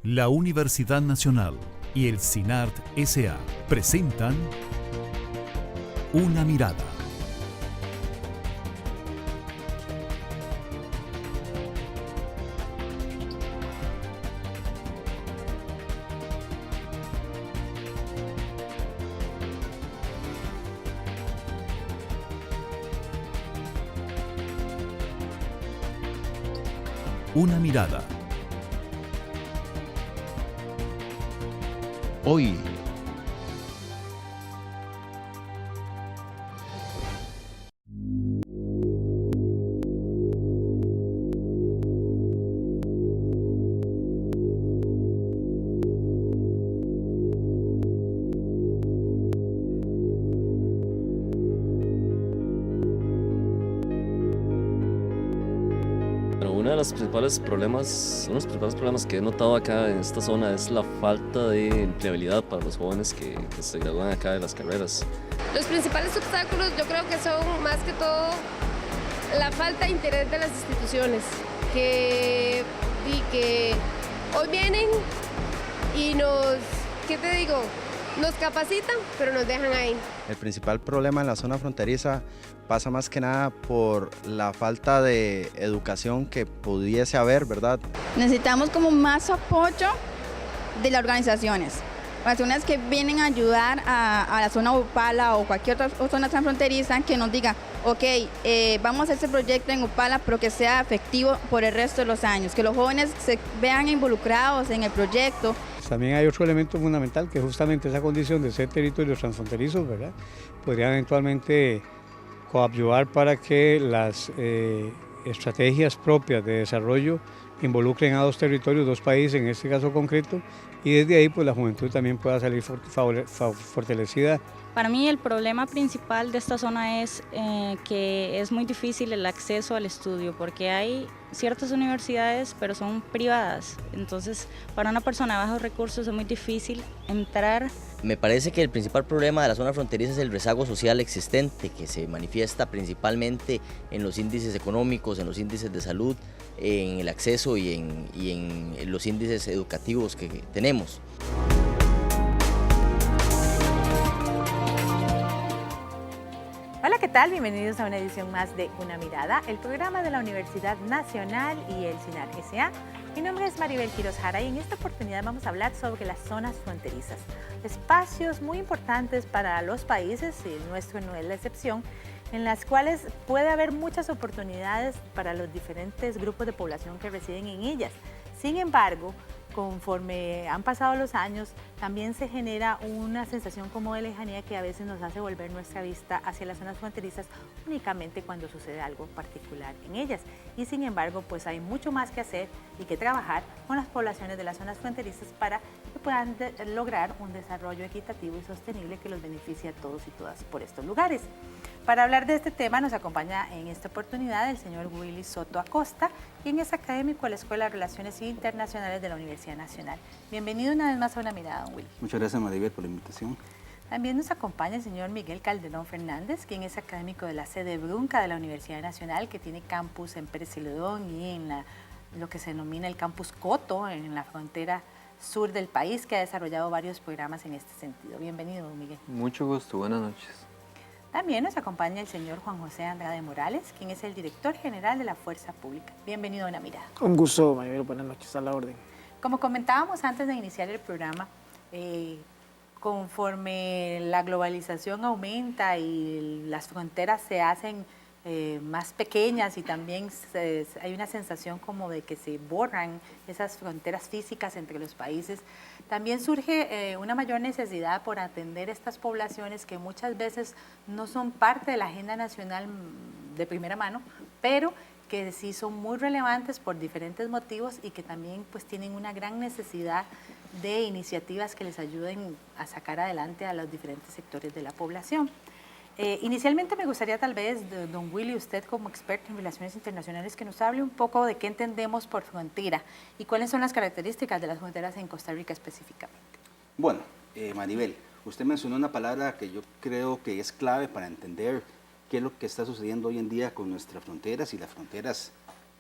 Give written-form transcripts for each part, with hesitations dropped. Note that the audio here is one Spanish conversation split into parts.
La Universidad Nacional y el CINART S.A. presentan Una Mirada. Una Mirada. Hoy, Uno de los principales problemas que he notado acá en esta zona es la falta de empleabilidad para los jóvenes que se gradúan acá de las carreras. Los principales obstáculos yo creo que son más que todo la falta de interés de las instituciones, que hoy vienen y nos capacitan, pero nos dejan ahí. El principal problema en la zona fronteriza pasa más que nada por la falta de educación que pudiese haber, ¿verdad? Necesitamos como más apoyo de las organizaciones que vienen a ayudar a la zona Upala o cualquier otra zona transfronteriza, que nos diga, ok, vamos a hacer este proyecto en Upala, pero que sea efectivo por el resto de los años, que los jóvenes se vean involucrados en el proyecto. También hay otro elemento fundamental, que justamente esa condición de ser territorios transfronterizos, ¿verdad?, podría eventualmente coadyuvar para que las estrategias propias de desarrollo involucren a dos territorios, dos países en este caso concreto, y desde ahí pues la juventud también pueda salir fortalecida. Para mí el problema principal de esta zona es que es muy difícil el acceso al estudio, porque hay ciertas universidades pero son privadas, entonces para una persona de bajos recursos es muy difícil entrar. Me parece que el principal problema de la zona fronteriza es el rezago social existente, que se manifiesta principalmente en los índices económicos, en los índices de salud, en el acceso y en los índices educativos que tenemos. Hola, ¿qué tal? Bienvenidos a una edición más de Una Mirada, el programa de la Universidad Nacional y el CINART S.A. Mi nombre es Maribel Quiroz Jara y en esta oportunidad vamos a hablar sobre las zonas fronterizas, espacios muy importantes para los países, y el nuestro no es la excepción, en las cuales puede haber muchas oportunidades para los diferentes grupos de población que residen en ellas. Sin embargo, conforme han pasado los años, también se genera una sensación como de lejanía que a veces nos hace volver nuestra vista hacia las zonas fronterizas únicamente cuando sucede algo particular en ellas. Y sin embargo, pues hay mucho más que hacer y que trabajar con las poblaciones de las zonas fronterizas para que puedan lograr un desarrollo equitativo y sostenible que los beneficie a todos y todas por estos lugares. Para hablar de este tema nos acompaña en esta oportunidad el señor Willy Soto Acosta, quien es académico de la Escuela de Relaciones Internacionales de la Universidad Nacional. Bienvenido una vez más a Una Mirada, don Willy. Muchas gracias, Maribel, por la invitación. También nos acompaña el señor Miguel Calderón Fernández, quien es académico de la sede Brunca de la Universidad Nacional, que tiene campus en Pérez Celedón y en lo que se denomina el campus Coto, en la frontera sur del país, que ha desarrollado varios programas en este sentido. Bienvenido, don Miguel. Mucho gusto, buenas noches. También nos acompaña el señor Juan José Andrade Morales, quien es el director general de la Fuerza Pública. Bienvenido a Una Mirada. Un gusto, Maribel, buenas noches, a la orden. Como comentábamos antes de iniciar el programa, conforme la globalización aumenta y las fronteras se hacen más pequeñas y también hay una sensación como de que se borran esas fronteras físicas entre los países, también surge una mayor necesidad por atender estas poblaciones que muchas veces no son parte de la agenda nacional de primera mano, pero que sí son muy relevantes por diferentes motivos y que también pues tienen una gran necesidad de iniciativas que les ayuden a sacar adelante a los diferentes sectores de la población. Inicialmente me gustaría tal vez, don Willy, usted como experto en relaciones internacionales, que nos hable un poco de qué entendemos por frontera y cuáles son las características de las fronteras en Costa Rica específicamente. Bueno, Maribel, usted mencionó una palabra que yo creo que es clave para entender qué es lo que está sucediendo hoy en día con nuestras fronteras y las fronteras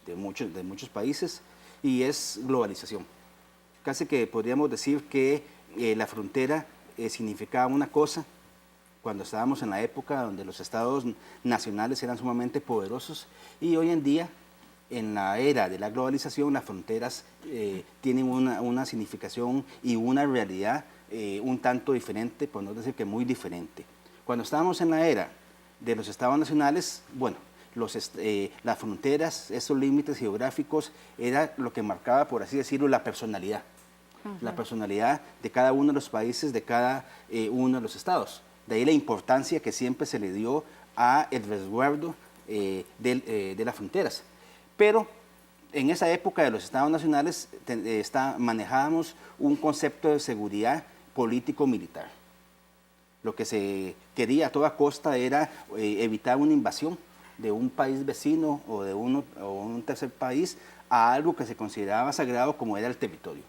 de muchos países, y es globalización. casi que podríamos decir que la frontera significaba una cosa cuando estábamos en la época donde los estados nacionales eran sumamente poderosos, y hoy en día, en la era de la globalización, las fronteras tienen una significación y una realidad un tanto diferente, por no decir que muy diferente. Cuando estábamos en la era de los estados nacionales, bueno, las fronteras, esos límites geográficos, era lo que marcaba, por así decirlo, la personalidad. La personalidad de cada uno de los países, de cada uno de los estados. De ahí la importancia que siempre se le dio a el resguardo de las fronteras. Pero en esa época de los estados nacionales manejábamos un concepto de seguridad político-militar. Lo que se quería a toda costa era evitar una invasión de un país vecino o de un tercer país a algo que se consideraba sagrado, como era el territorio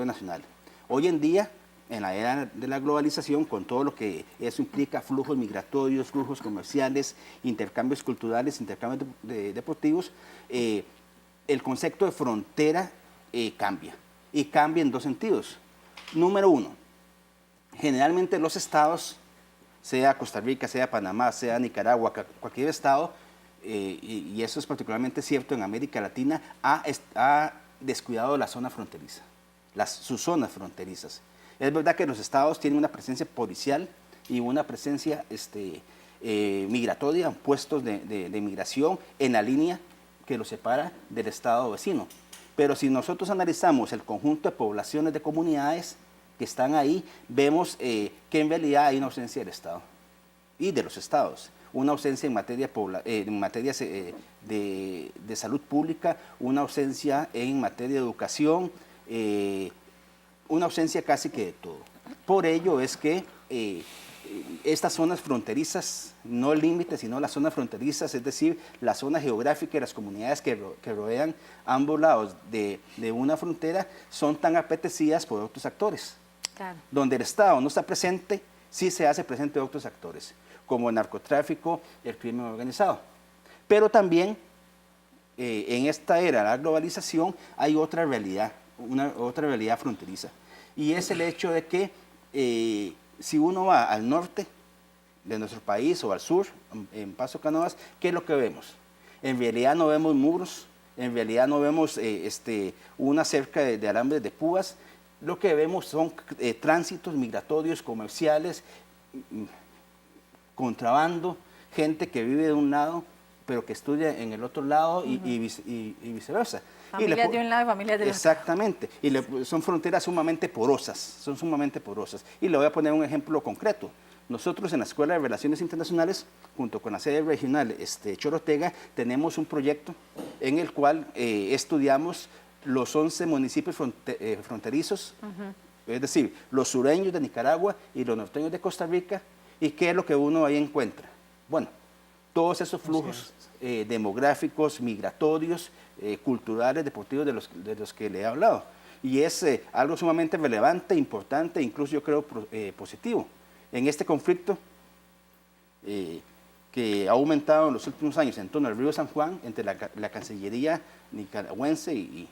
nacional. Hoy en día, en la era de la globalización, con todo lo que eso implica, flujos migratorios, flujos comerciales, intercambios culturales, intercambios deportivos, el concepto de frontera cambia, y cambia en dos sentidos. Número uno, generalmente los estados, sea Costa Rica, sea Panamá, sea Nicaragua, cualquier estado, y eso es particularmente cierto en América Latina, ha descuidado la zona fronteriza, sus zonas fronterizas. Es verdad que los estados tienen una presencia policial y una presencia migratoria, puestos de migración en la línea que los separa del estado vecino. Pero si nosotros analizamos el conjunto de poblaciones, de comunidades que están ahí, vemos que en realidad hay una ausencia del Estado y de los estados, una ausencia en materia de salud pública, una ausencia en materia de educación, una ausencia casi que de todo. Por ello es que estas zonas fronterizas, no límites, sino las zonas fronterizas, es decir, la zona geográfica y las comunidades que rodean ambos lados de una frontera, son tan apetecidas por otros actores. Claro. Donde el Estado no está presente, sí se hace presente otros actores, como el narcotráfico, el crimen organizado. Pero también, en esta era de la globalización, hay otra realidad, otra realidad fronteriza. Y es el hecho de que si uno va al norte de nuestro país o al sur, en Paso Canoas, ¿qué es lo que vemos? En realidad no vemos muros, en realidad no vemos una cerca de alambres de púas. Lo que vemos son tránsitos migratorios, comerciales, contrabando, gente que vive de un lado, pero que estudia en el otro lado y viceversa. Familias de un lado y familias del otro. Exactamente, y son fronteras sumamente porosas, Y le voy a poner un ejemplo concreto. Nosotros en la Escuela de Relaciones Internacionales, junto con la sede regional Chorotega, tenemos un proyecto en el cual estudiamos los 11 municipios fronterizos, es decir, los sureños de Nicaragua y los norteños de Costa Rica. ¿Y qué es lo que uno ahí encuentra? Bueno, todos esos flujos demográficos, migratorios, culturales, deportivos de los que le he hablado. Y es algo sumamente relevante, importante, incluso yo creo positivo. En este conflicto que ha aumentado en los últimos años en torno al río San Juan, entre la Cancillería nicaragüense y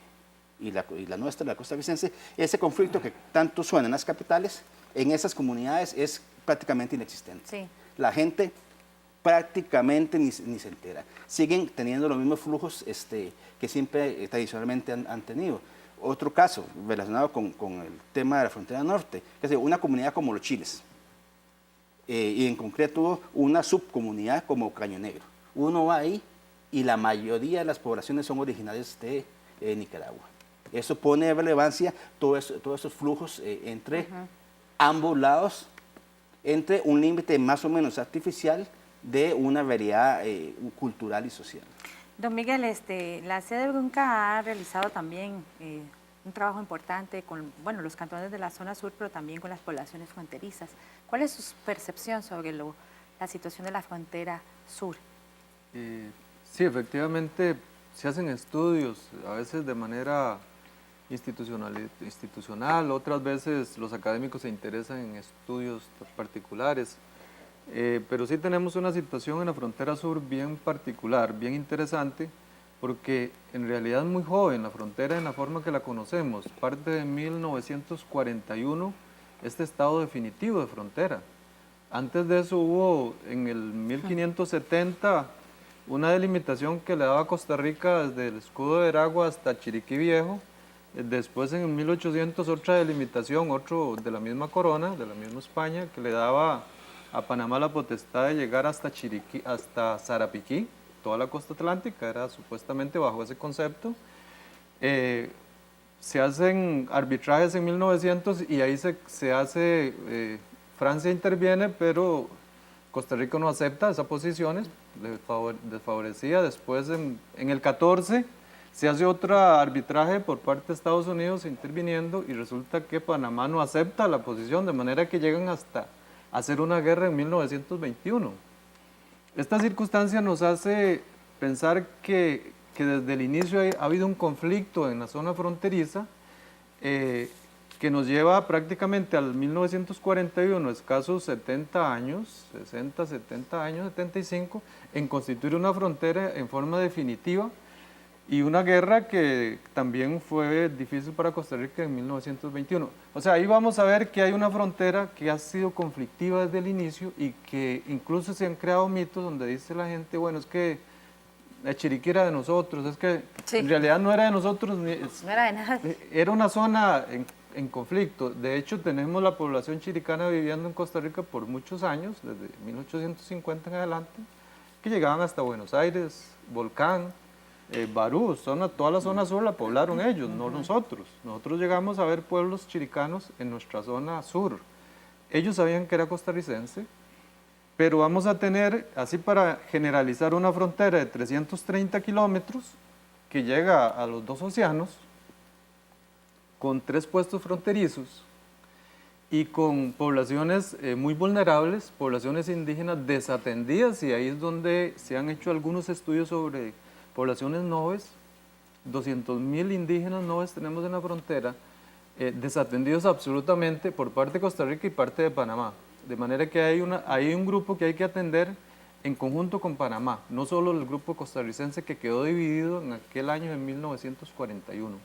la nuestra, la costarricense, ese conflicto que tanto suena en las capitales, en esas comunidades es prácticamente inexistente. Sí. La gente prácticamente ni se entera. Siguen teniendo los mismos flujos que siempre tradicionalmente han tenido. Otro caso relacionado con el tema de la frontera norte, que es una comunidad como Los Chiles, y en concreto una subcomunidad como Caño Negro. Uno va ahí y la mayoría de las poblaciones son originarias de Nicaragua. Eso pone en relevancia todos esos flujos entre ambos lados, entre un límite más o menos artificial de una variedad cultural y social. Don Miguel, la sede Brunca ha realizado también un trabajo importante con los cantones de la zona sur, pero también con las poblaciones fronterizas. ¿Cuál es su percepción sobre la situación de la frontera sur? Sí, efectivamente se hacen estudios, a veces de manera institucional, otras veces los académicos se interesan en estudios particulares, pero sí tenemos una situación en la frontera sur bien particular, bien interesante, porque en realidad es muy joven la frontera en la forma que la conocemos, parte de 1941 este estado definitivo de frontera. Antes de eso hubo en el 1570 una delimitación que le daba a Costa Rica desde el escudo de Veragua hasta Chiriquí Viejo. Después en el 1800 otra delimitación, otro de la misma corona, de la misma España, que le daba a Panamá la potestad de llegar hasta Chiriquí, hasta Sarapiquí, toda la costa atlántica, era supuestamente bajo ese concepto. Se hacen arbitrajes en 1900 y ahí se hace, Francia interviene, pero Costa Rica no acepta esas posiciones, desfavorecía. Después en el 14 se hace otro arbitraje por parte de Estados Unidos interviniendo y resulta que Panamá no acepta la posición, de manera que llegan hasta hacer una guerra en 1921. Esta circunstancia nos hace pensar que desde el inicio ha habido un conflicto en la zona fronteriza que nos lleva prácticamente al 1941, escasos 70 años, 60, 70 años, 75, en constituir una frontera en forma definitiva y una guerra que también fue difícil para Costa Rica en 1921. O sea, ahí vamos a ver que hay una frontera que ha sido conflictiva desde el inicio y que incluso se han creado mitos donde dice la gente, bueno, es que la Chiriquí era de nosotros, es que en realidad no era de nosotros, no era de nadie. Era una zona en conflicto. De hecho, tenemos la población chiricana viviendo en Costa Rica por muchos años, desde 1850 en adelante, que llegaban hasta Buenos Aires, Volcán, Barú, toda la zona sur la poblaron ellos, no nosotros. Nosotros llegamos a ver pueblos chiricanos en nuestra zona sur. Ellos sabían que era costarricense, pero vamos a tener, así para generalizar, una frontera de 330 kilómetros que llega a los dos océanos, con 3 puestos fronterizos y con poblaciones muy vulnerables, poblaciones indígenas desatendidas, y ahí es donde se han hecho algunos estudios sobre poblaciones noves. 200.000 indígenas noves tenemos en la frontera, desatendidos absolutamente por parte de Costa Rica y parte de Panamá. De manera que hay un grupo que hay que atender en conjunto con Panamá, no solo el grupo costarricense que quedó dividido en aquel año de 1941.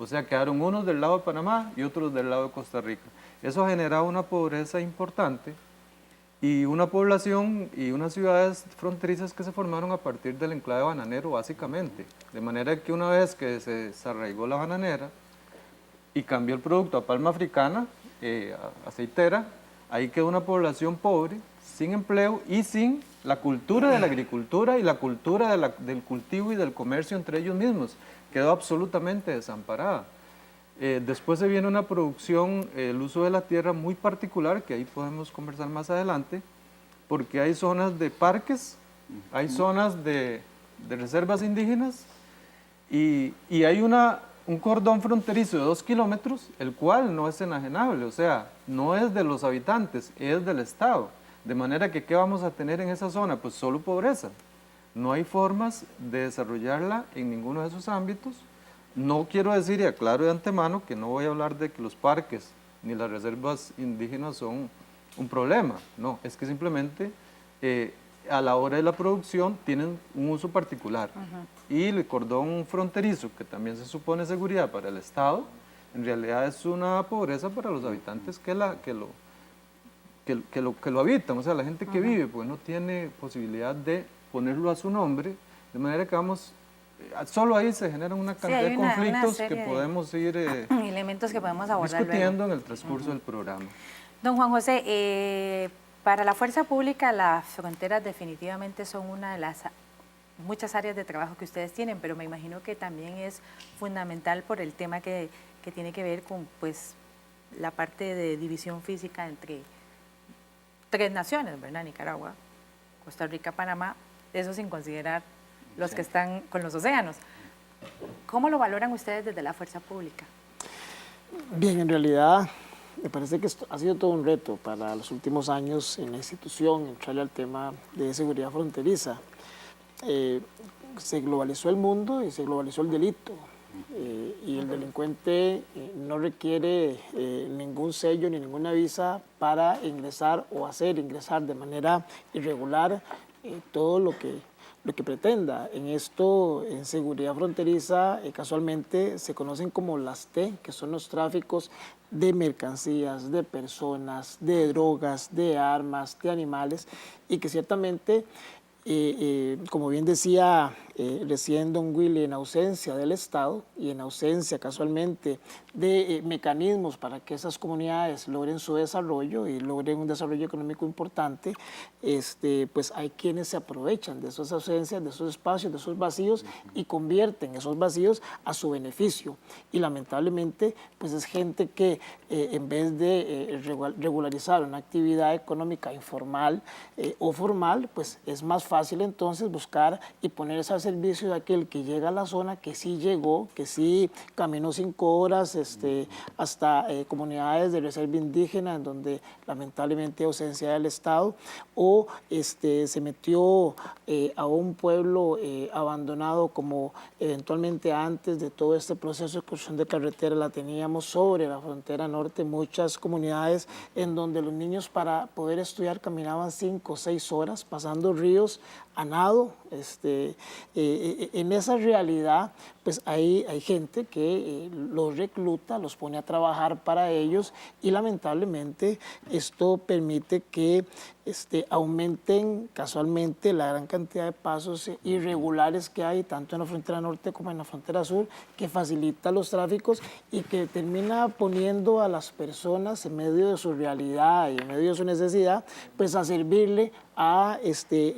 O sea, quedaron unos del lado de Panamá y otros del lado de Costa Rica. Eso ha generado una pobreza importante y una población y unas ciudades fronterizas que se formaron a partir del enclave bananero, básicamente. De manera que una vez que se desarraigó la bananera y cambió el producto a palma africana, aceitera, ahí quedó una población pobre, sin empleo y sin la cultura de la agricultura y la cultura del cultivo y del comercio entre ellos mismos. Quedó absolutamente desamparada. Después se viene una producción, el uso de la tierra muy particular, que ahí podemos conversar más adelante, porque hay zonas de parques, hay zonas de reservas indígenas y hay un cordón fronterizo de 2 kilómetros, el cual no es enajenable, o sea, no es de los habitantes, es del Estado. De manera que, ¿qué vamos a tener en esa zona? Pues solo pobreza. No hay formas de desarrollarla en ninguno de esos ámbitos. No quiero decir, y aclaro de antemano, que no voy a hablar de que los parques ni las reservas indígenas son un problema. No, es que simplemente a la hora de la producción tienen un uso particular. Y el cordón fronterizo, que también se supone seguridad para el Estado, en realidad es una pobreza para los habitantes que lo habitan, o sea, la gente que vive, pues no tiene posibilidad de ponerlo a su nombre, de manera que solo ahí se generan una cantidad de conflictos que podemos ir elementos que podemos abordar discutiendo en el transcurso del programa. Don Juan José, para la fuerza pública las fronteras definitivamente son una de las muchas áreas de trabajo que ustedes tienen, pero me imagino que también es fundamental por el tema que tiene que ver con pues la parte de división física entre 3 naciones, ¿verdad? Nicaragua, Costa Rica, Panamá, eso sin considerar los que están con los océanos. ¿Cómo lo valoran ustedes desde la fuerza pública? Bien, en realidad me parece que esto ha sido todo un reto para los últimos años en la institución, entrarle al tema de seguridad fronteriza. Se globalizó el mundo y se globalizó el delito. Y el delincuente no requiere ningún sello ni ninguna visa para ingresar o hacer ingresar de manera irregular todo lo lo que pretenda. En esto, en seguridad fronteriza, casualmente se conocen como las T, que son los tráficos de mercancías, de personas, de drogas, de armas, de animales, y que ciertamente, como bien decía recién don Willy, en ausencia del Estado y en ausencia casualmente de mecanismos para que esas comunidades logren su desarrollo y logren un desarrollo económico importante, pues hay quienes se aprovechan de esas ausencias, de esos espacios, de esos vacíos y convierten esos vacíos a su beneficio. Y lamentablemente pues es gente que en vez de regularizar una actividad económica informal o formal, pues es más fácil entonces buscar y ponerse al servicio de aquel que llega a la zona, que sí llegó, que sí caminó 5 horas hasta comunidades de reserva indígena en donde lamentablemente hay ausencia del Estado, o se metió a un pueblo abandonado como eventualmente antes de todo este proceso de construcción de carretera la teníamos sobre la frontera norte, muchas comunidades en donde los niños para poder estudiar caminaban 5 o 6 horas pasando ríos a nado. En esa realidad pues hay gente que los recluta, los pone a trabajar para ellos y lamentablemente esto permite que aumenten casualmente la gran cantidad de pasos irregulares que hay tanto en la frontera norte como en la frontera sur, que facilita los tráficos y que termina poniendo a las personas en medio de su realidad y en medio de su necesidad pues a servirle a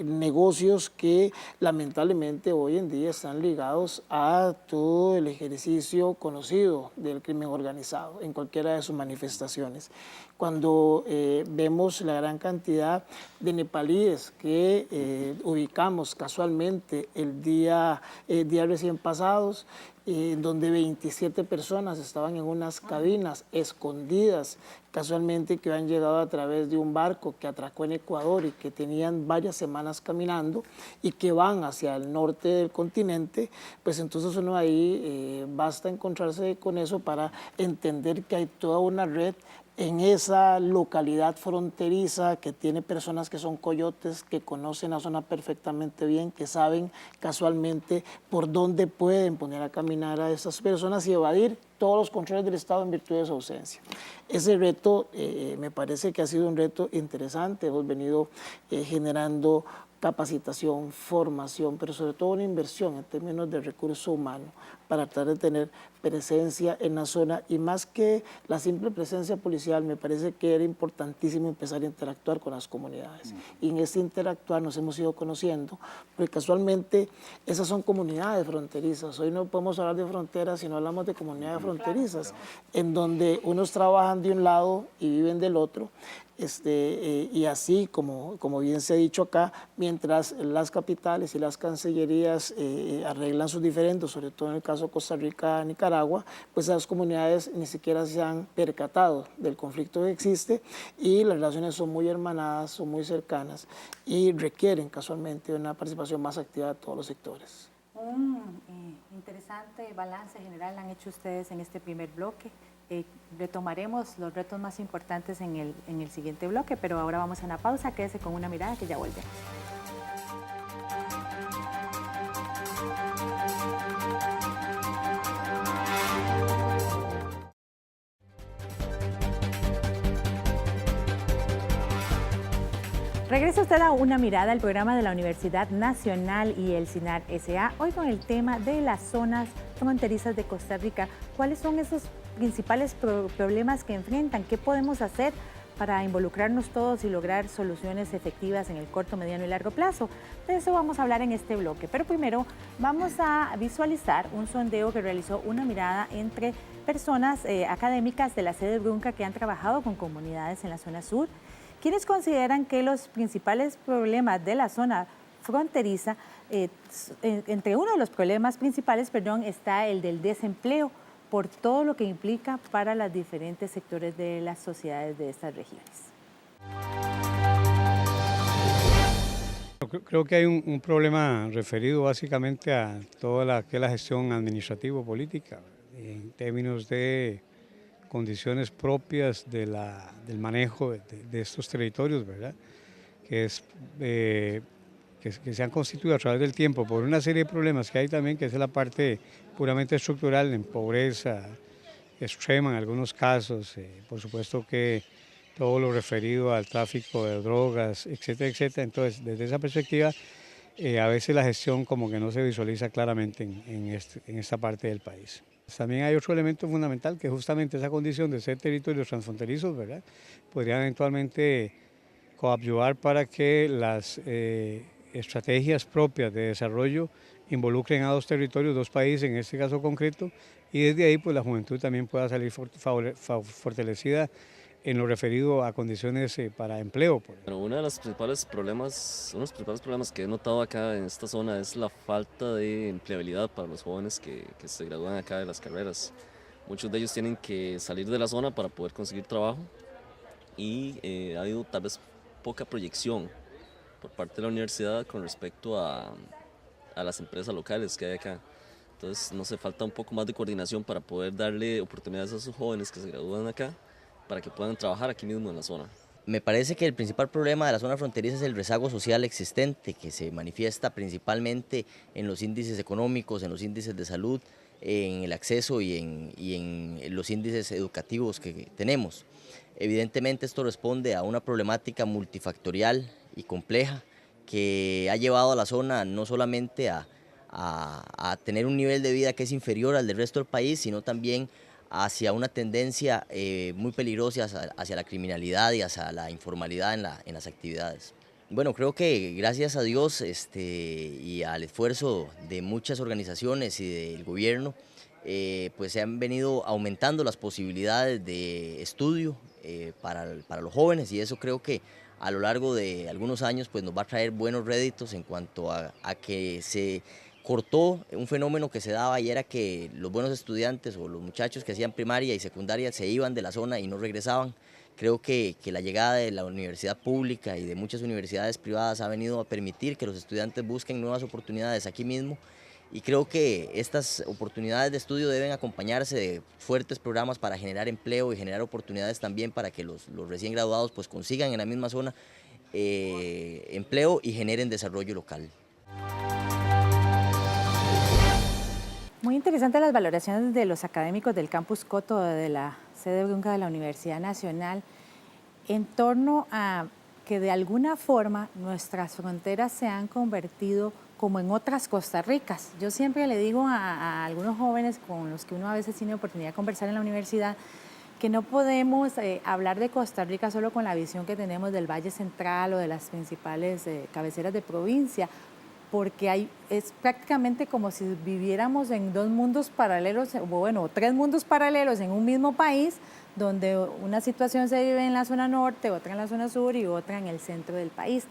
negocios que lamentablemente hoy en día están ligados a todo el ejercicio conocido del crimen organizado en cualquiera de sus manifestaciones. Cuando vemos la gran cantidad de nepalíes que ubicamos casualmente el día recién pasados, donde 27 personas estaban en unas cabinas escondidas, casualmente que habían llegado a través de un barco que atracó en Ecuador y que tenían varias semanas caminando y que van hacia el norte del continente, pues entonces uno ahí basta encontrarse con eso para entender que hay toda una red en esa localidad fronteriza que tiene personas que son coyotes, que conocen la zona perfectamente bien, que saben casualmente por dónde pueden poner a caminar a esas personas y evadir todos los controles del Estado en virtud de su ausencia. Ese reto me parece que ha sido un reto interesante. Hemos venido generando capacitación, formación, pero sobre todo una inversión en términos de recurso humano para tratar de tener presencia en la zona y más que la simple presencia policial, me parece que era importantísimo empezar a interactuar con las comunidades. Y en este interactuar nos hemos ido conociendo, porque casualmente esas son comunidades fronterizas. Hoy no podemos hablar de fronteras si no hablamos de comunidades fronterizas, en donde unos trabajan de un lado y viven del otro. Y así, como bien se ha dicho acá, mientras las capitales y las cancillerías arreglan sus diferendos, sobre todo en el caso de Costa Rica, Nicaragua, pues las comunidades ni siquiera se han percatado del conflicto que existe y las relaciones son muy hermanadas, son muy cercanas y requieren casualmente una participación más activa de todos los sectores. Un interesante balance general han hecho ustedes en este primer bloque. Retomaremos los retos más importantes en el siguiente bloque, pero ahora vamos a una pausa. Quédese con Una Mirada que ya volvemos. Regresa usted a Una Mirada, el programa de la Universidad Nacional y el CINAR S.A. Hoy con el tema de las zonas fronterizas de Costa Rica. ¿Cuáles son esos principales problemas que enfrentan? ¿Qué podemos hacer para involucrarnos todos y lograr soluciones efectivas en el corto, mediano y largo plazo? De eso vamos a hablar en este bloque. Pero primero vamos a visualizar un sondeo que realizó Una Mirada entre personas académicas de la sede Brunca que han trabajado con comunidades en la zona sur, quienes consideran que los principales problemas de la zona fronteriza, entre uno de los problemas principales, está el del desempleo, por todo lo que implica para los diferentes sectores de las sociedades de estas regiones. Creo que hay un problema referido básicamente a toda la gestión administrativo-política, en términos de condiciones propias del manejo de estos territorios, ¿verdad? Que es que se han constituido a través del tiempo por una serie de problemas que hay también, que es la parte puramente estructural, en pobreza extrema en algunos casos, por supuesto que todo lo referido al tráfico de drogas, etcétera, etcétera. Entonces, desde esa perspectiva, a veces la gestión como que no se visualiza claramente en esta parte del país. También hay otro elemento fundamental, que justamente esa condición de ser territorios transfronterizos, ¿verdad?, podría eventualmente coadyuvar para que las estrategias propias de desarrollo involucren a dos territorios, dos países en este caso concreto, y desde ahí pues la juventud también pueda salir fortalecida en lo referido a condiciones para empleo. Bueno, uno de los principales problemas que he notado acá en esta zona es la falta de empleabilidad para los jóvenes que se gradúan acá de las carreras. Muchos de ellos tienen que salir de la zona para poder conseguir trabajo y ha habido tal vez poca proyección por parte de la universidad con respecto a las empresas locales que hay acá. Entonces nos hace falta un poco más de coordinación para poder darle oportunidades a esos jóvenes que se gradúan acá para que puedan trabajar aquí mismo en la zona. Me parece que el principal problema de la zona fronteriza es el rezago social existente, que se manifiesta principalmente en los índices económicos, en los índices de salud, en el acceso y en los índices educativos que tenemos. Evidentemente esto responde a una problemática multifactorial y compleja que ha llevado a la zona no solamente a tener un nivel de vida que es inferior al del resto del país, sino también hacia una tendencia muy peligrosa hacia la criminalidad y hacia la informalidad en las actividades. Bueno, creo que gracias a Dios y al esfuerzo de muchas organizaciones y del gobierno, pues se han venido aumentando las posibilidades de estudio para los jóvenes, y eso creo que a lo largo de algunos años pues nos va a traer buenos réditos en cuanto a que se cortó un fenómeno que se daba, y era que los buenos estudiantes o los muchachos que hacían primaria y secundaria se iban de la zona y no regresaban. Creo que la llegada de la universidad pública y de muchas universidades privadas ha venido a permitir que los estudiantes busquen nuevas oportunidades aquí mismo, y creo que estas oportunidades de estudio deben acompañarse de fuertes programas para generar empleo y generar oportunidades también para que los recién graduados pues consigan en la misma zona empleo y generen desarrollo local. Muy interesantes las valoraciones de los académicos del Campus Coto de la sede Brunca de la Universidad Nacional en torno a que de alguna forma nuestras fronteras se han convertido como en otras Costa Ricas. Yo siempre le digo a algunos jóvenes con los que uno a veces tiene oportunidad de conversar en la universidad que no podemos hablar de Costa Rica solo con la visión que tenemos del Valle Central o de las principales cabeceras de provincia, porque es prácticamente como si viviéramos en dos mundos paralelos, bueno, tres mundos paralelos en un mismo país, donde una situación se vive en la zona norte, otra en la zona sur y otra en el centro del país.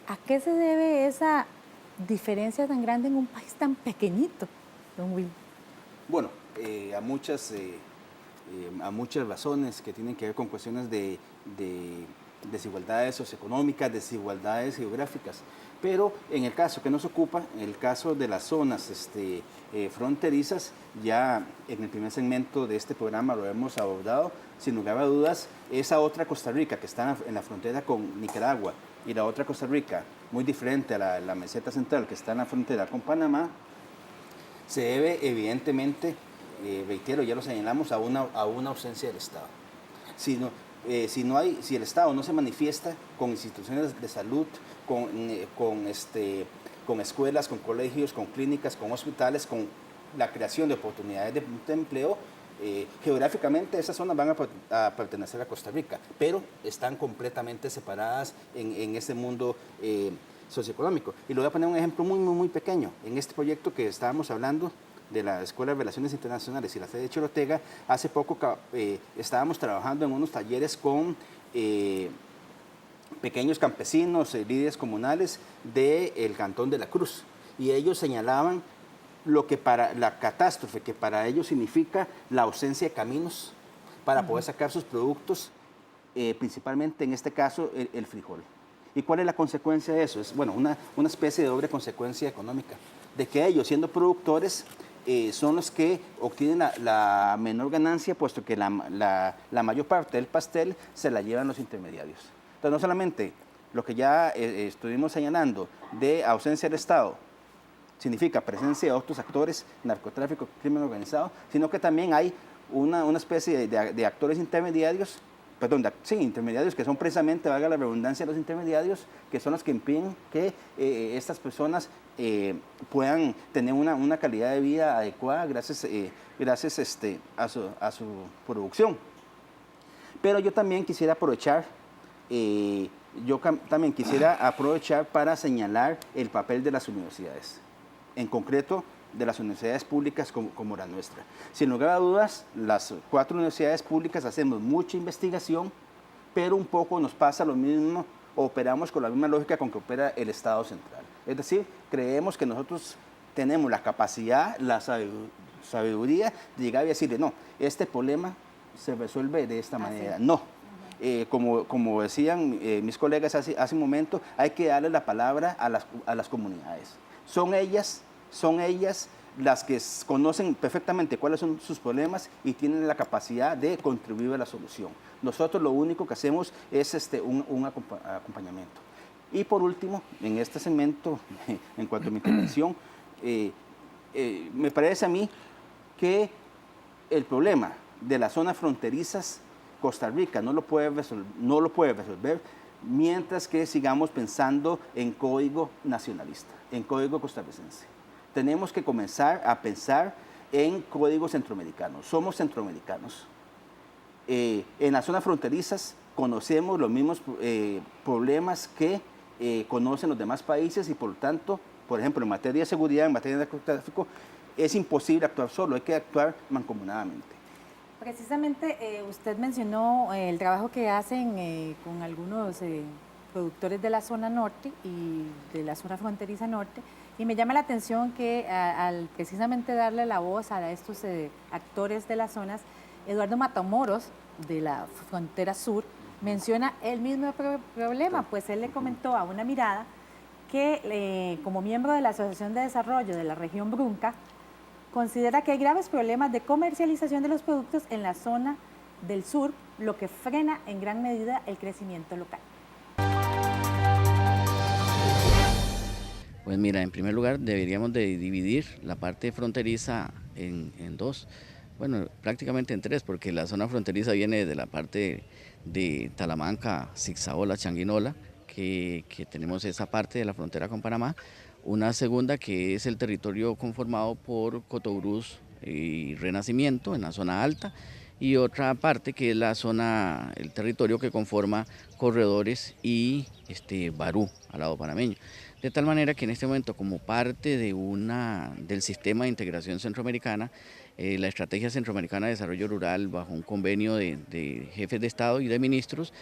¿A qué se debe esa diferencia tan grande en un país tan pequeñito, don Will? Bueno, a muchas razones que tienen que ver con cuestiones de desigualdades socioeconómicas, desigualdades geográficas. Pero en el caso que nos ocupa, en el caso de las zonas fronterizas, ya en el primer segmento de este programa lo hemos abordado, sin lugar a dudas, esa otra Costa Rica que está en la frontera con Nicaragua y la otra Costa Rica, muy diferente a la meseta central que está en la frontera con Panamá, se debe evidentemente, reitero, ya lo señalamos, a una ausencia del Estado. Si el Estado no se manifiesta con instituciones de salud, con escuelas, con colegios, con clínicas, con hospitales, con la creación de oportunidades de empleo, geográficamente esas zonas van a pertenecer a Costa Rica, pero están completamente separadas en ese mundo socioeconómico. Y le voy a poner un ejemplo muy, muy, muy pequeño. En este proyecto que estábamos hablando de la Escuela de Relaciones Internacionales y la sede de Chorotega, hace poco estábamos trabajando en unos talleres con pequeños campesinos, líderes comunales del Cantón de la Cruz, y ellos señalaban lo que para la catástrofe que para ellos significa la ausencia de caminos para poder sacar sus productos, principalmente en este caso el frijol. ¿Y cuál es la consecuencia de eso? Es bueno, una especie de doble consecuencia económica, de que ellos siendo productores son los que obtienen la menor ganancia, puesto que la mayor parte del pastel se la llevan los intermediarios. Entonces no solamente lo que ya estuvimos señalando de ausencia del Estado, significa presencia de otros actores, narcotráfico, crimen organizado, sino que también hay una especie de actores intermediarios, intermediarios que son precisamente, valga la redundancia, los intermediarios, que son los que impiden que estas personas puedan tener una calidad de vida adecuada gracias a su producción. Pero yo también quisiera aprovechar para señalar el papel de las universidades, en concreto de las universidades públicas como la nuestra. Sin lugar a dudas, las 4 universidades públicas hacemos mucha investigación, pero un poco nos pasa lo mismo, operamos con la misma lógica con que opera el Estado central. Es decir, creemos que nosotros tenemos la capacidad, la sabiduría de llegar y decirle, no, este problema se resuelve de esta manera. No. Como decían mis colegas hace un momento, hay que darle la palabra a las comunidades. Son ellas las que conocen perfectamente cuáles son sus problemas y tienen la capacidad de contribuir a la solución. Nosotros lo único que hacemos es un acompañamiento. Y por último, en este segmento, en cuanto a mi intervención, me parece a mí que el problema de las zonas fronterizas, Costa Rica no lo puede resolver mientras que sigamos pensando en código nacionalista, en código costarricense. Tenemos que comenzar a pensar en códigos centroamericanos. Somos centroamericanos. En las zonas fronterizas conocemos los mismos problemas que conocen los demás países y por lo tanto, por ejemplo, en materia de seguridad, en materia de narcotráfico, es imposible actuar solo, hay que actuar mancomunadamente. Precisamente usted mencionó el trabajo que hacen con algunos productores de la zona norte y de la zona fronteriza norte, y me llama la atención que al precisamente darle la voz a estos actores de las zonas, Eduardo Matamoros, de la frontera sur, menciona el mismo problema, pues él le comentó a Una Mirada que como miembro de la Asociación de Desarrollo de la región Brunca, considera que hay graves problemas de comercialización de los productos en la zona del sur, lo que frena en gran medida el crecimiento local. Pues mira, en primer lugar deberíamos de dividir la parte fronteriza en dos, bueno, prácticamente en tres, porque la zona fronteriza viene de la parte de Talamanca, Zigzaola, Changuinola, que tenemos esa parte de la frontera con Panamá. Una segunda que es el territorio conformado por Cotobruz y Renacimiento en la zona alta, y otra parte que es el territorio que conforma Corredores y Barú, al lado panameño. De tal manera que en este momento, como parte del sistema de integración centroamericana, la Estrategia Centroamericana de Desarrollo Rural, bajo un convenio de jefes de Estado y de ministros,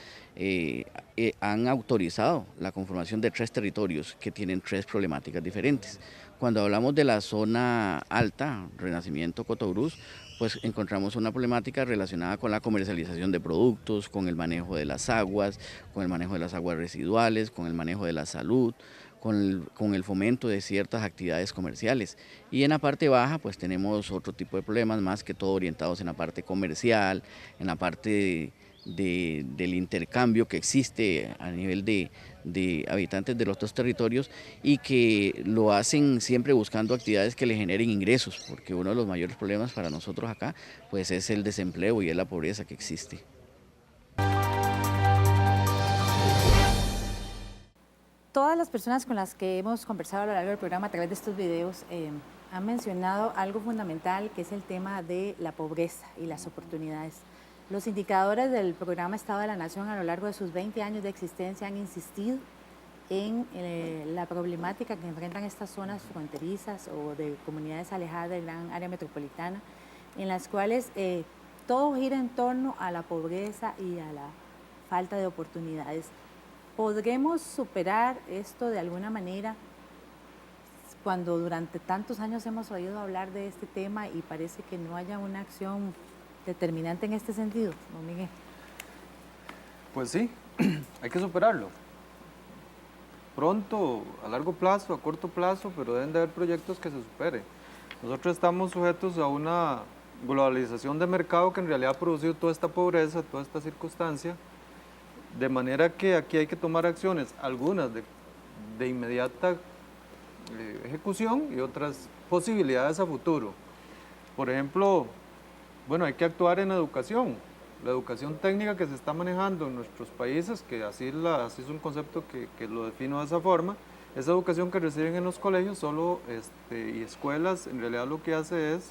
han autorizado la conformación de 3 territorios que tienen 3 problemáticas diferentes. Cuando hablamos de la zona alta, Renacimiento, Cotobruz, pues encontramos una problemática relacionada con la comercialización de productos, con el manejo de las aguas, con el manejo de las aguas residuales, con el manejo de la salud, con el fomento de ciertas actividades comerciales. Y en la parte baja pues tenemos otro tipo de problemas, más que todo orientados en la parte comercial, en la parte del intercambio que existe a nivel de habitantes de los 2 territorios, y que lo hacen siempre buscando actividades que le generen ingresos, porque uno de los mayores problemas para nosotros acá pues es el desempleo y es la pobreza que existe. Todas las personas con las que hemos conversado a lo largo del programa a través de estos videos han mencionado algo fundamental, que es el tema de la pobreza y las oportunidades. Los indicadores del programa Estado de la Nación a lo largo de sus 20 años de existencia han insistido en la problemática que enfrentan estas zonas fronterizas o de comunidades alejadas del gran área metropolitana, en las cuales todo gira en torno a la pobreza y a la falta de oportunidades. ¿Podremos superar esto de alguna manera cuando durante tantos años hemos oído hablar de este tema y parece que no haya una acción determinante en este sentido, don Miguel? Pues sí, hay que superarlo. Pronto, a largo plazo, a corto plazo, pero deben de haber proyectos que se superen. Nosotros estamos sujetos a una globalización de mercado que en realidad ha producido toda esta pobreza, toda esta circunstancia, De manera que aquí hay que tomar acciones, algunas de inmediata ejecución y otras posibilidades a futuro. Por ejemplo, bueno, hay que actuar en educación. La educación técnica que se está manejando en nuestros países, que así es un concepto que lo defino de esa forma, esa educación que reciben en los colegios y escuelas, en realidad lo que hace es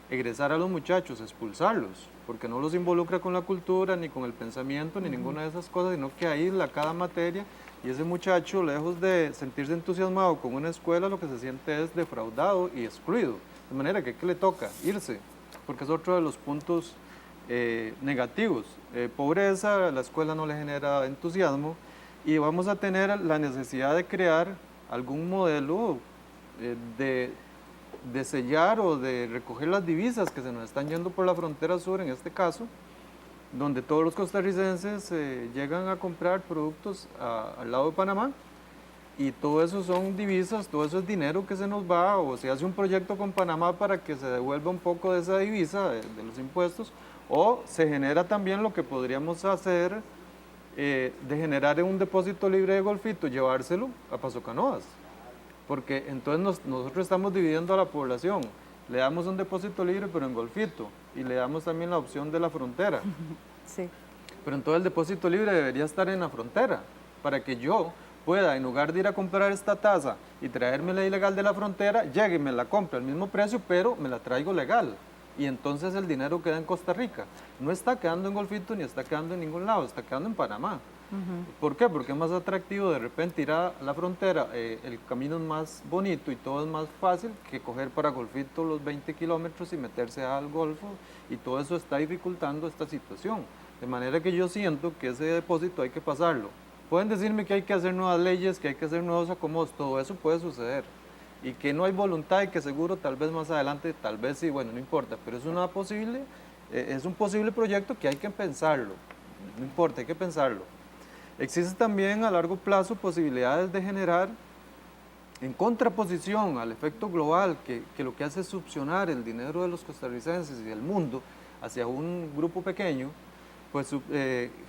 egresar a los muchachos, expulsarlos, porque no los involucra con la cultura, ni con el pensamiento, ni ninguna de esas cosas, sino que aísla cada materia, y ese muchacho, lejos de sentirse entusiasmado con una escuela, lo que se siente es defraudado y excluido. De manera que ¿qué le toca? Irse, porque es otro de los puntos negativos. Pobreza, la escuela no le genera entusiasmo, y vamos a tener la necesidad de crear algún modelo de sellar o de recoger las divisas que se nos están yendo por la frontera sur, en este caso, donde todos los costarricenses llegan a comprar productos al lado de Panamá, y todo eso son divisas, todo eso es dinero que se nos va, o se hace un proyecto con Panamá para que se devuelva un poco de esa divisa, de los impuestos, o se genera también lo que podríamos hacer, de generar un depósito libre de Golfito, llevárselo a Paso Canoas, porque entonces nosotros estamos dividiendo a la población, le damos un depósito libre pero en Golfito, y le damos también la opción de la frontera. Sí. Pero entonces el depósito libre debería estar en la frontera, para que yo pueda, en lugar de ir a comprar esta taza y traérmela ilegal de la frontera, llegue y me la compre al mismo precio, pero me la traigo legal. Y entonces el dinero queda en Costa Rica. No está quedando en Golfito ni está quedando en ningún lado, está quedando en Panamá. ¿Por qué? Porque es más atractivo de repente ir a la frontera, el camino es más bonito y todo es más fácil que coger para Golfito los 20 kilómetros y meterse al Golfo, y todo eso está dificultando esta situación. De manera que yo siento que ese depósito hay que pasarlo. Pueden decirme que hay que hacer nuevas leyes, que hay que hacer nuevos acomodos, todo eso puede suceder. Y que no hay voluntad y que seguro tal vez más adelante, tal vez sí, bueno, no importa, pero es un posible proyecto que hay que pensarlo. No importa, hay que pensarlo. Existen también a largo plazo posibilidades de generar, en contraposición al efecto global, que lo que hace es succionar el dinero de los costarricenses y del mundo hacia un grupo pequeño, pues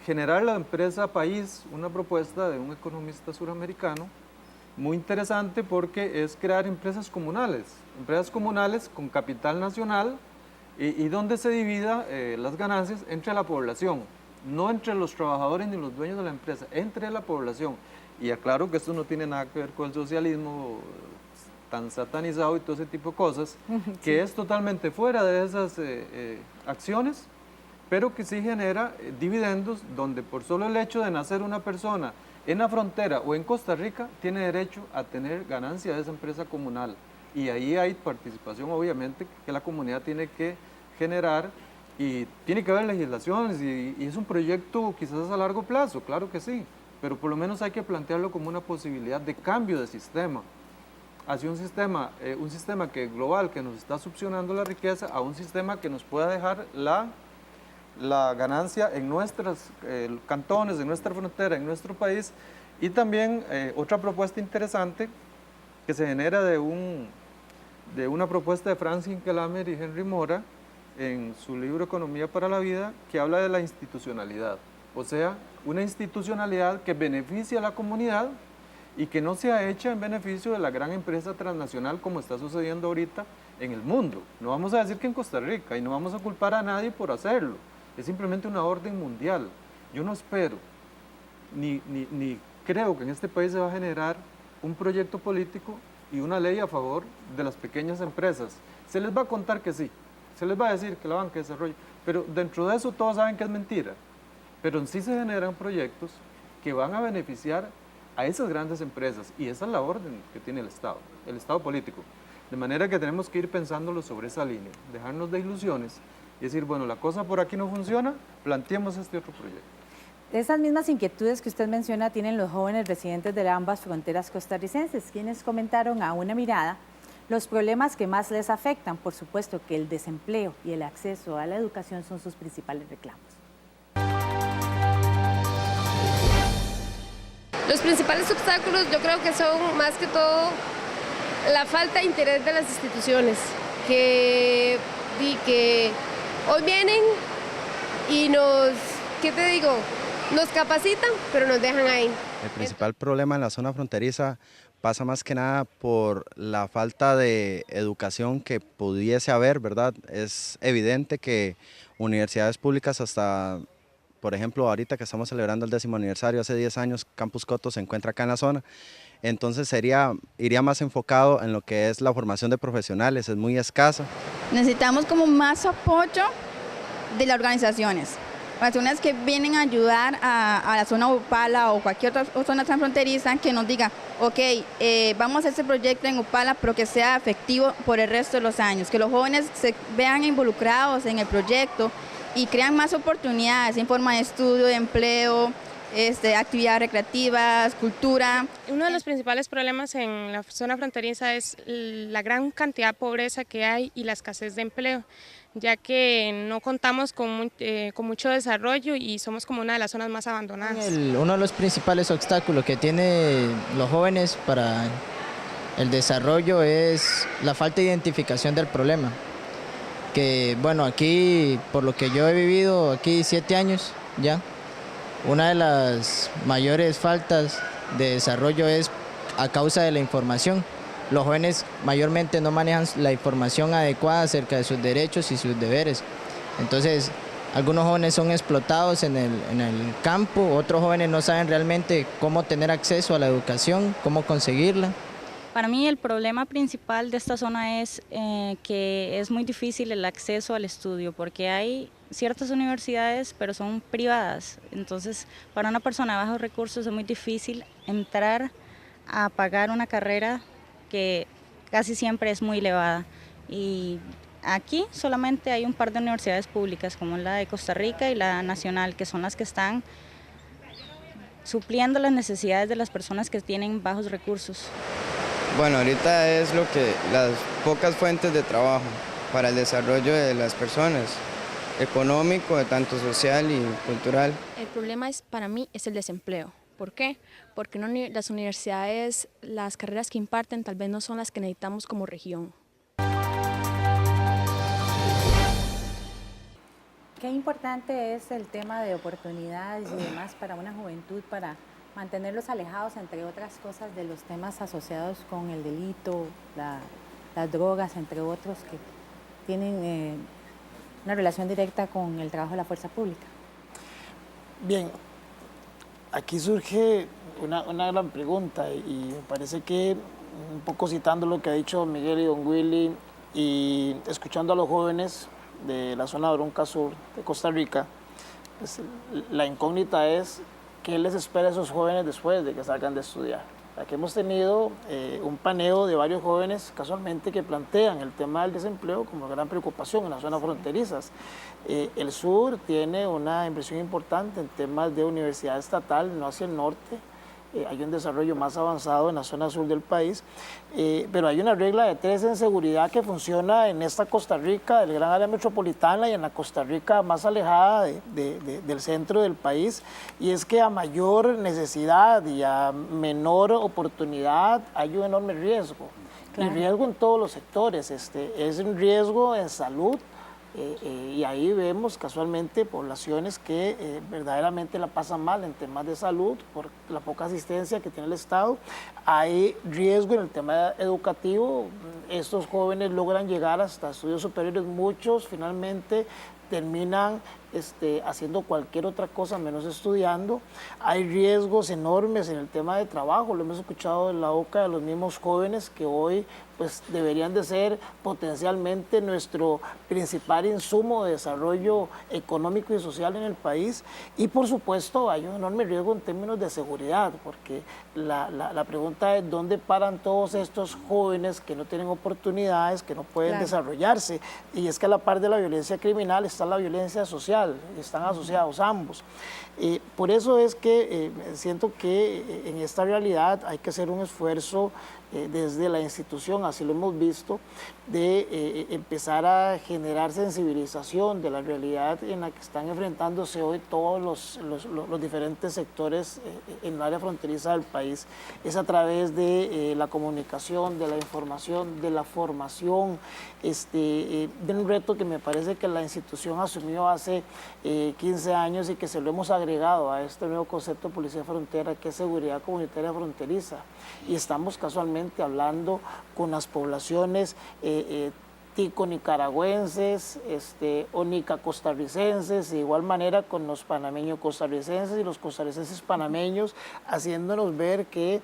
generar la empresa país, una propuesta de un economista suramericano, muy interesante, porque es crear empresas comunales con capital nacional, y donde se divida las ganancias entre la población, no entre los trabajadores ni los dueños de la empresa, entre la población. Y aclaro que esto no tiene nada que ver con el socialismo tan satanizado y todo ese tipo de cosas, que es totalmente fuera de esas acciones, pero que sí genera dividendos, donde por solo el hecho de nacer una persona en la frontera o en Costa Rica tiene derecho a tener ganancia de esa empresa comunal. Y ahí hay participación, obviamente, que la comunidad tiene que generar, y tiene que haber legislaciones, y es un proyecto quizás a largo plazo, claro que sí, pero por lo menos hay que plantearlo como una posibilidad de cambio de sistema, hacia un sistema que global, que nos está succionando la riqueza, a un sistema que nos pueda dejar la ganancia en nuestros cantones, en nuestra frontera, en nuestro país. Y también otra propuesta interesante que se genera de una propuesta de Franz Hinkelamer y Henry Mora en su libro Economía para la Vida, que habla de la institucionalidad, o sea, una institucionalidad que beneficie a la comunidad y que no sea hecha en beneficio de la gran empresa transnacional, como está sucediendo ahorita en el mundo. No vamos a decir que en Costa Rica, y no vamos a culpar a nadie por hacerlo, es simplemente una orden mundial. Yo no espero, ni creo que en este país se va a generar un proyecto político y una ley a favor de las pequeñas empresas. Se les va a contar que sí, se les va a decir que la banca desarrolla, pero dentro de eso todos saben que es mentira. Pero en sí se generan proyectos que van a beneficiar a esas grandes empresas, y esa es la orden que tiene el Estado político. De manera que tenemos que ir pensándolo sobre esa línea, dejarnos de ilusiones y decir, bueno, la cosa por aquí no funciona, planteemos este otro proyecto. Esas mismas inquietudes que usted menciona tienen los jóvenes residentes de ambas fronteras costarricenses, quienes comentaron a Una Mirada los problemas que más les afectan. Por supuesto que el desempleo y el acceso a la educación son sus principales reclamos. Los principales obstáculos yo creo que son más que todo la falta de interés de las instituciones, que hoy vienen y ¿qué te digo? nos capacitan, pero nos dejan ahí. El principal problema en la zona fronteriza pasa más que nada por la falta de educación que pudiese haber, ¿verdad? Es evidente que universidades públicas hasta, por ejemplo, ahorita que estamos celebrando el 10º aniversario, hace 10 años Campus Coto se encuentra acá en la zona, entonces iría más enfocado en lo que es la formación de profesionales, es muy escasa. Necesitamos como más apoyo de las organizaciones que vienen a ayudar a la zona Upala o cualquier otra zona transfronteriza, que nos diga, ok, vamos a hacer este proyecto en Upala, pero que sea efectivo por el resto de los años, que los jóvenes se vean involucrados en el proyecto y crean más oportunidades en forma de estudio, de empleo, actividades recreativas, cultura. Uno de los principales problemas en la zona fronteriza es la gran cantidad de pobreza que hay y la escasez de empleo, ya que no contamos con mucho desarrollo y somos como una de las zonas más abandonadas. Uno de los principales obstáculos que tienen los jóvenes para el desarrollo es la falta de identificación del problema. Que bueno, aquí, por lo que yo he vivido aquí 7 años ya, una de las mayores faltas de desarrollo es a causa de la información. Los jóvenes mayormente no manejan la información adecuada acerca de sus derechos y sus deberes. Entonces, algunos jóvenes son explotados en el campo, otros jóvenes no saben realmente cómo tener acceso a la educación, cómo conseguirla. Para mí el problema principal de esta zona es que es muy difícil el acceso al estudio, porque hay ciertas universidades, pero son privadas. Entonces, para una persona de bajos recursos es muy difícil entrar a pagar una carrera que casi siempre es muy elevada. Y aquí solamente hay un par de universidades públicas, como la de Costa Rica y la nacional, que son las que están supliendo las necesidades de las personas que tienen bajos recursos. Bueno, ahorita es las pocas fuentes de trabajo para el desarrollo de las personas, económico, tanto social y cultural. El problema para mí es el desempleo. ¿Por qué? Porque las universidades, las carreras que imparten tal vez no son las que necesitamos como región. Qué importante es el tema de oportunidades y demás para una juventud, para mantenerlos alejados, entre otras cosas, de los temas asociados con el delito, las drogas, entre otros, que tienen una relación directa con el trabajo de la fuerza pública. Bien, aquí surge una gran pregunta y me parece que, un poco citando lo que ha dicho Miguel y don Willy, y escuchando a los jóvenes de la zona de Bronca Sur de Costa Rica, pues, la incógnita es qué les espera a esos jóvenes después de que salgan de estudiar. Aquí hemos tenido un paneo de varios jóvenes casualmente que plantean el tema del desempleo como gran preocupación en las zonas fronterizas. El sur tiene una inversión importante en temas de universidad estatal, no hacia el norte. Hay un desarrollo más avanzado en la zona sur del país, pero hay una regla de 3 en seguridad que funciona en esta Costa Rica, del gran área metropolitana, y en la Costa Rica más alejada del centro del país, y es que a mayor necesidad y a menor oportunidad hay un enorme riesgo. Claro. Y riesgo en todos los sectores, es un riesgo en salud, y ahí vemos casualmente poblaciones que verdaderamente la pasan mal en temas de salud por la poca asistencia que tiene el Estado. Hay riesgo en el tema educativo, estos jóvenes logran llegar hasta estudios superiores, muchos finalmente terminan haciendo cualquier otra cosa menos estudiando. Hay riesgos enormes en el tema de trabajo, lo hemos escuchado en la boca de los mismos jóvenes que hoy pues deberían de ser potencialmente nuestro principal insumo de desarrollo económico y social en el país. Y por supuesto hay un enorme riesgo en términos de seguridad, porque la pregunta es dónde paran todos estos jóvenes que no tienen oportunidades, que no pueden desarrollarse. Y es que a la par de la violencia criminal está la violencia social, están asociados ambos. Por eso es que siento que en esta realidad hay que hacer un esfuerzo desde la institución, así lo hemos visto, de empezar a generar sensibilización de la realidad en la que están enfrentándose hoy todos los diferentes sectores en el área fronteriza del país. Es a través de la comunicación, de la información, de la formación, de un reto que me parece que la institución institución asumió hace 15 años y que se lo hemos agregado a este nuevo concepto de policía frontera, que es seguridad comunitaria fronteriza. Y estamos casualmente hablando con las poblaciones tico-nicaragüenses o nica-costarricenses, de igual manera con los panameños-costarricenses y los costarricenses panameños, haciéndonos ver que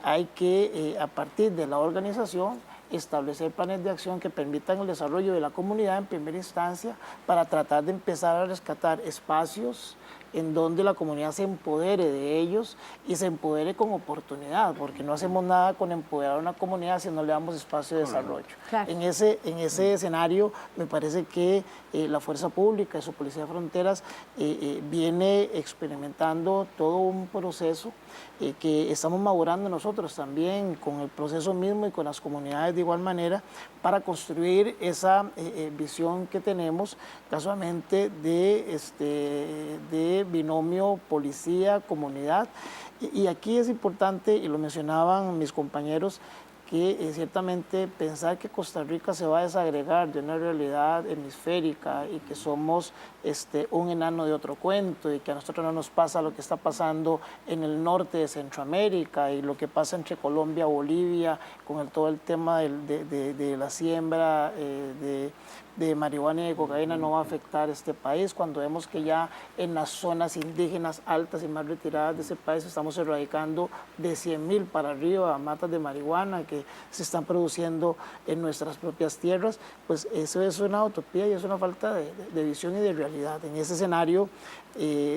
hay que, a partir de la organización, establecer planes de acción que permitan el desarrollo de la comunidad en primera instancia para tratar de empezar a rescatar espacios en donde la comunidad se empodere de ellos y se empodere con oportunidad, porque no hacemos nada con empoderar a una comunidad si no le damos espacio de desarrollo. Claro. En ese escenario me parece que la Fuerza Pública y su Policía de Fronteras viene experimentando todo un proceso que estamos madurando nosotros también con el proceso mismo y con las comunidades de igual manera para construir esa visión que tenemos casualmente de binomio policía-comunidad. Y aquí es importante, y lo mencionaban mis compañeros, que ciertamente pensar que Costa Rica se va a desagregar de una realidad hemisférica y que somos un enano de otro cuento y que a nosotros no nos pasa lo que está pasando en el norte de Centroamérica y lo que pasa entre Colombia y Bolivia con todo el tema de la siembra de marihuana y de cocaína no va a afectar a este país, cuando vemos que ya en las zonas indígenas altas y más retiradas de ese país estamos erradicando de 100.000 para arriba matas de marihuana que se están produciendo en nuestras propias tierras, pues eso es una utopía y es una falta de visión y de realidad. En ese escenario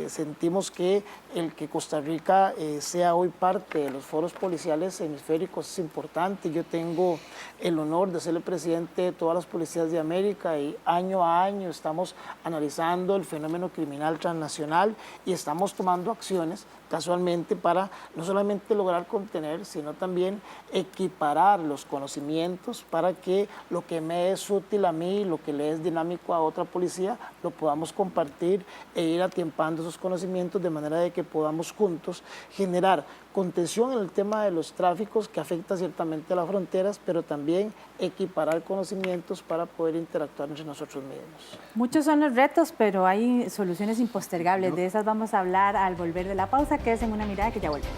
sentimos que el que Costa Rica sea hoy parte de los foros policiales hemisféricos es importante. Yo tengo el honor de ser el presidente de todas las policías de América y año a año estamos analizando el fenómeno criminal transnacional y estamos tomando acciones casualmente para no solamente lograr contener, sino también equiparar los conocimientos para que lo que me es útil a mí, lo que le es dinámico a otra policía, lo podamos compartir e ir atiempando esos conocimientos de manera de que podamos juntos generar contención en el tema de los tráficos que afecta ciertamente a las fronteras, pero también equiparar conocimientos para poder interactuar entre nosotros mismos. Muchos son los retos, pero hay soluciones impostergables. De esas vamos a hablar al volver de la pausa. Quédense en Una Mirada que ya volvemos.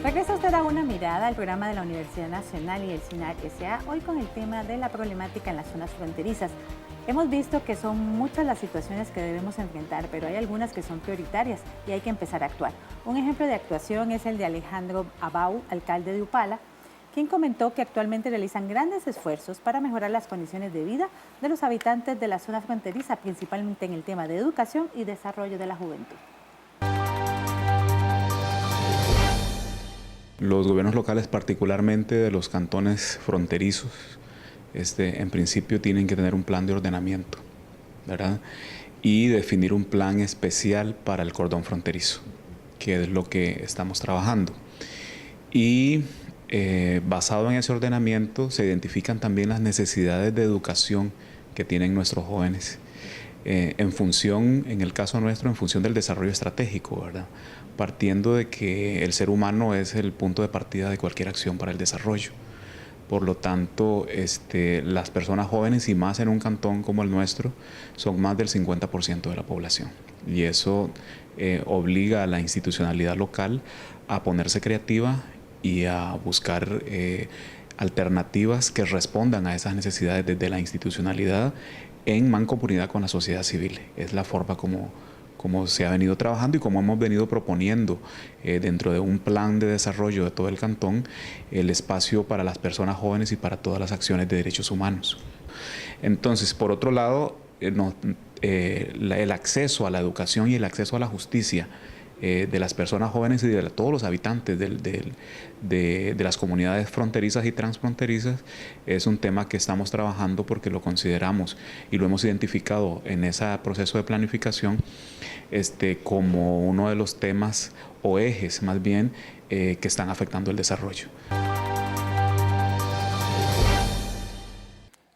Regresa usted a Una Mirada, el programa de la Universidad Nacional y el CINAR S.A., hoy con el tema de la problemática en las zonas fronterizas. Hemos visto que son muchas las situaciones que debemos enfrentar, pero hay algunas que son prioritarias y hay que empezar a actuar. Un ejemplo de actuación es el de Alejandro Abau, alcalde de Upala, quien comentó que actualmente realizan grandes esfuerzos para mejorar las condiciones de vida de los habitantes de la zona fronteriza, principalmente en el tema de educación y desarrollo de la juventud. Los gobiernos locales, particularmente de los cantones fronterizos, en principio tienen que tener un plan de ordenamiento, ¿verdad? Y definir un plan especial para el cordón fronterizo, que es lo que estamos trabajando. Y basado en ese ordenamiento se identifican también las necesidades de educación que tienen nuestros jóvenes, en función, en el caso nuestro, en función del desarrollo estratégico, ¿verdad? Partiendo de que el ser humano es el punto de partida de cualquier acción para el desarrollo. Por lo tanto, las personas jóvenes, y más en un cantón como el nuestro, son más del 50% de la población. Y eso obliga a la institucionalidad local a ponerse creativa y a buscar alternativas que respondan a esas necesidades desde la institucionalidad en mancomunidad con la sociedad civil. Es la forma como se ha venido trabajando y como hemos venido proponiendo dentro de un plan de desarrollo de todo el cantón el espacio para las personas jóvenes y para todas las acciones de derechos humanos. Entonces, por otro lado, el acceso a la educación y el acceso a la justicia de las personas jóvenes y de todos los habitantes de las comunidades fronterizas y transfronterizas es un tema que estamos trabajando porque lo consideramos y lo hemos identificado en ese proceso de planificación como uno de los temas o ejes más bien que están afectando el desarrollo.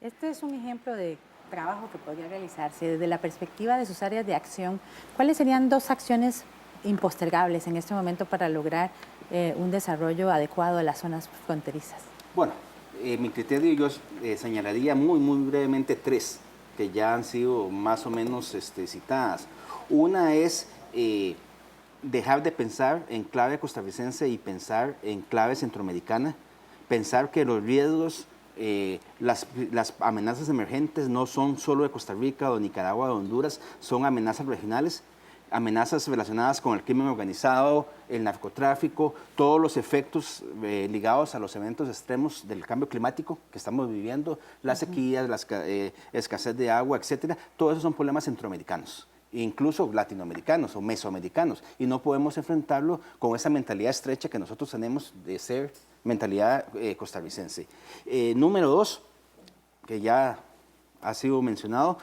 Este es un ejemplo de trabajo que podría realizarse desde la perspectiva de sus áreas de acción. ¿Cuáles serían dos acciones impostergables en este momento para lograr un desarrollo adecuado de las zonas fronterizas? Bueno, mi criterio yo señalaría muy brevemente 3 que ya han sido más o menos citadas. Una es dejar de pensar en clave costarricense y pensar en clave centroamericana, pensar que los riesgos, las amenazas emergentes no son solo de Costa Rica, o de Nicaragua, o de Honduras, son amenazas regionales, amenazas relacionadas con el crimen organizado, el narcotráfico, todos los efectos ligados a los eventos extremos del cambio climático que estamos viviendo, las sequías, la escasez de agua, etcétera. Todos esos son problemas centroamericanos, incluso latinoamericanos o mesoamericanos, y no podemos enfrentarlo con esa mentalidad estrecha que nosotros tenemos de ser mentalidad costarricense. Número 2, que ya ha sido mencionado,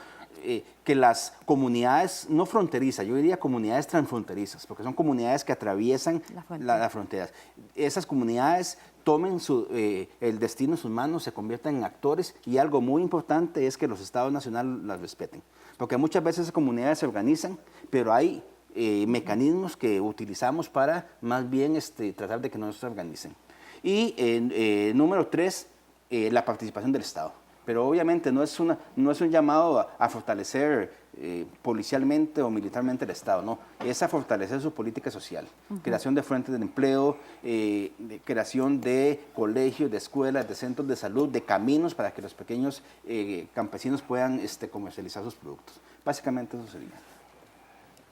que las comunidades no fronterizas, yo diría comunidades transfronterizas, porque son comunidades que atraviesan las fronteras. Esas comunidades tomen el destino en sus manos, se conviertan en actores, y algo muy importante es que los estados nacionales las respeten, porque muchas veces esas comunidades se organizan, pero hay mecanismos que utilizamos para más bien tratar de que no se organicen. Y número 3, la participación del Estado. Pero obviamente no es un llamado a fortalecer policialmente o militarmente el Estado, no, es a fortalecer su política social, creación de fuentes de empleo, creación de colegios, de escuelas, de centros de salud, de caminos para que los pequeños campesinos puedan comercializar sus productos. Básicamente eso sería.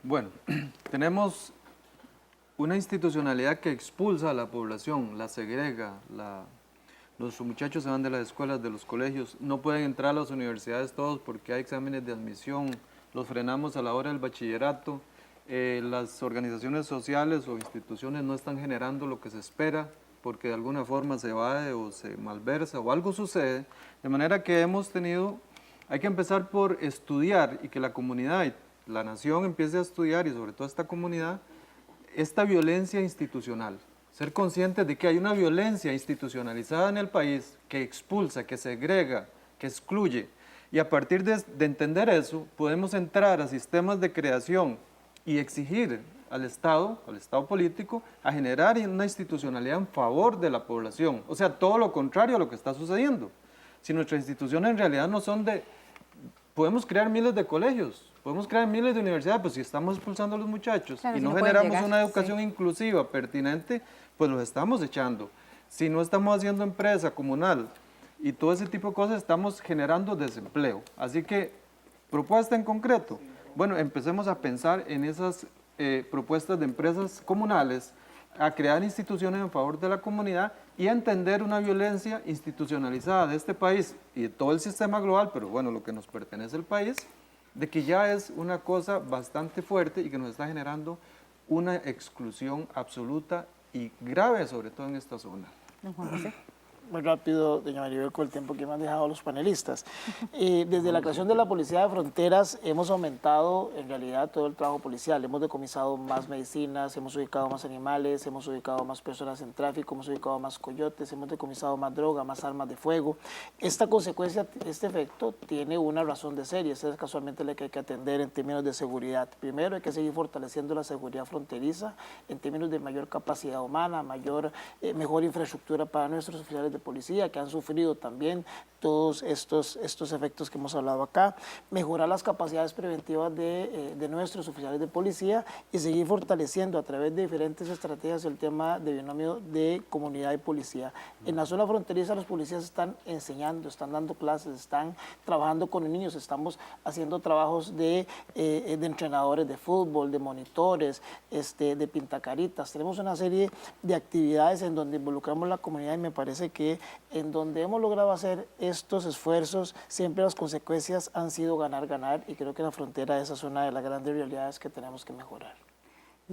Bueno, tenemos una institucionalidad que expulsa a la población, la segrega, los muchachos se van de las escuelas, de los colegios, no pueden entrar a las universidades todos porque hay exámenes de admisión, los frenamos a la hora del bachillerato, las organizaciones sociales o instituciones no están generando lo que se espera porque de alguna forma se evade o se malversa o algo sucede, de manera que hay que empezar por estudiar y que la comunidad y la nación empiece a estudiar, y sobre todo esta comunidad, esta violencia institucional. Ser conscientes de que hay una violencia institucionalizada en el país que expulsa, que segrega, que excluye. Y a partir de entender eso, podemos entrar a sistemas de creación y exigir al Estado político, a generar una institucionalidad en favor de la población. O sea, todo lo contrario a lo que está sucediendo. Si nuestras instituciones en realidad no son podemos crear miles de colegios, podemos crear miles de universidades, pues si estamos expulsando a los muchachos, claro, y no generamos una educación inclusiva, pertinente, pues los estamos echando. Si no estamos haciendo empresa comunal y todo ese tipo de cosas, estamos generando desempleo. Así que, propuesta en concreto, bueno, empecemos a pensar en esas propuestas de empresas comunales, a crear instituciones en favor de la comunidad y a entender una violencia institucionalizada de este país y de todo el sistema global, pero bueno, lo que nos pertenece al país, de que ya es una cosa bastante fuerte y que nos está generando una exclusión absoluta y grave, sobre todo en esta zona. Juan José. Muy rápido, doña Maribel, con el tiempo que me han dejado los panelistas. Desde la creación de la Policía de Fronteras hemos aumentado en realidad todo el trabajo policial. Hemos decomisado más medicinas, hemos ubicado más animales, hemos ubicado más personas en tráfico, hemos ubicado más coyotes, hemos decomisado más droga, más armas de fuego. Esta consecuencia, este efecto tiene una razón de ser y esa es casualmente la que hay que atender en términos de seguridad. Primero hay que seguir fortaleciendo la seguridad fronteriza en términos de mayor capacidad humana, mejor infraestructura para nuestros oficiales de policía que han sufrido también todos estos efectos que hemos hablado acá, mejorar las capacidades preventivas de nuestros oficiales de policía y seguir fortaleciendo a través de diferentes estrategias el tema de binomio de comunidad y policía. En la zona fronteriza los policías están enseñando, están dando clases, están trabajando con los niños, estamos haciendo trabajos de entrenadores de fútbol, de monitores, de pintacaritas. Tenemos una serie de actividades en donde involucramos la comunidad y me parece que en donde hemos logrado hacer estos esfuerzos, siempre las consecuencias han sido ganar, ganar, y creo que la frontera esa es una de las grandes realidades que tenemos que mejorar.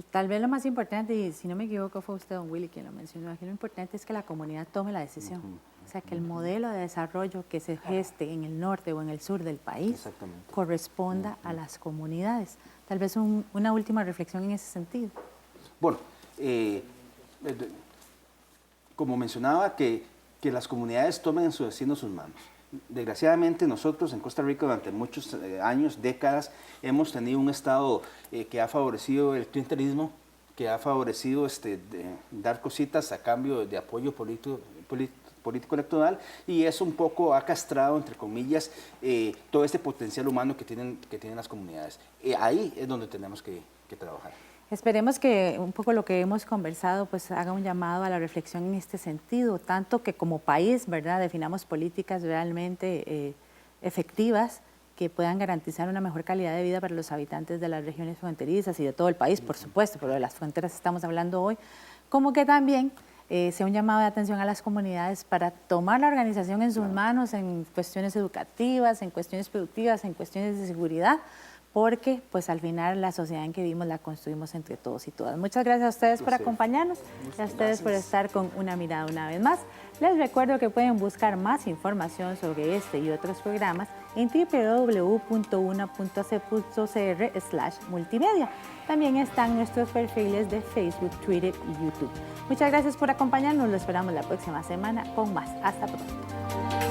Tal vez lo más importante, y si no me equivoco fue usted, don Willy, quien lo mencionó aquí, lo importante es que la comunidad tome la decisión. O sea, que el modelo de desarrollo que se geste en el norte o en el sur del país corresponda a las comunidades. Tal vez una última reflexión en ese sentido. Bueno, como mencionaba, que las comunidades tomen su destino en sus manos. Desgraciadamente nosotros en Costa Rica durante muchos años, décadas, hemos tenido un Estado que ha favorecido el clientelismo, que ha favorecido dar cositas a cambio de apoyo político electoral, y eso un poco ha castrado, entre comillas, todo este potencial humano que tienen las comunidades. Ahí es donde tenemos que trabajar. Esperemos que un poco lo que hemos conversado pues haga un llamado a la reflexión en este sentido, tanto que como país, ¿verdad?, definamos políticas realmente efectivas que puedan garantizar una mejor calidad de vida para los habitantes de las regiones fronterizas y de todo el país, por supuesto, pero de las fronteras estamos hablando hoy, como que también sea un llamado de atención a las comunidades para tomar la organización en sus manos en cuestiones educativas, en cuestiones productivas, en cuestiones de seguridad, porque pues al final la sociedad en que vivimos la construimos entre todos y todas. Muchas gracias a ustedes por acompañarnos y a ustedes por estar con Una Mirada una vez más. Les recuerdo que pueden buscar más información sobre este y otros programas en www.una.ac.cr/multimedia. También están nuestros perfiles de Facebook, Twitter y YouTube. Muchas gracias por acompañarnos. Lo esperamos la próxima semana con más. Hasta pronto.